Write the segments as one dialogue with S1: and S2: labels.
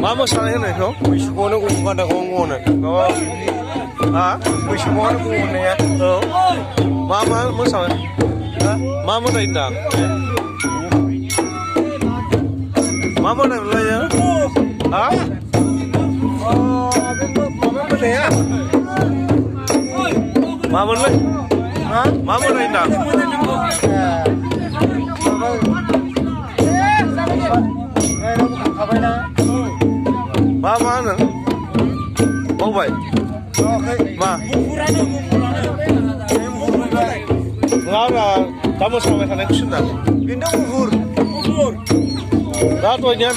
S1: मा मोसानाय होनो बेखौ
S2: बैसोखौनो गं गान्दाखौ होनो
S1: हा
S2: बैसोखौनो गं होननाया
S1: औ मा मोसानाय मा मोसायो होनदां मा मोसानाय हा मामोनलै मा मोसायो होनदां मा होनो बावबाय मा नङाब्ला दा मोसाबाय थानायखौसो होनदां
S2: बेनोथ' गुफुर
S1: दा दहायनिया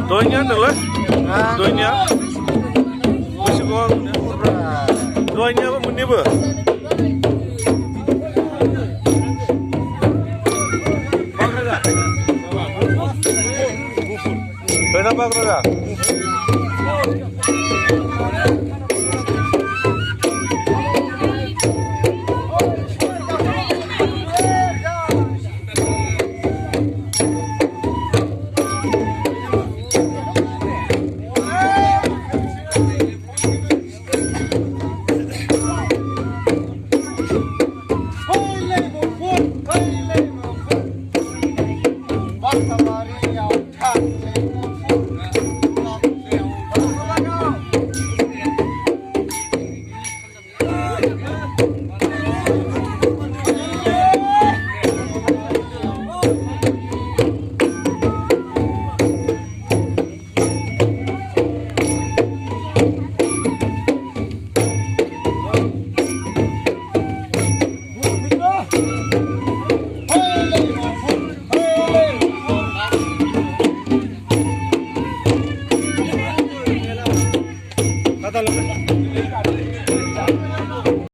S1: होनदोंलै दहायनिया गोसोखौ आं दहायनियाबो मोननैबो Bagra.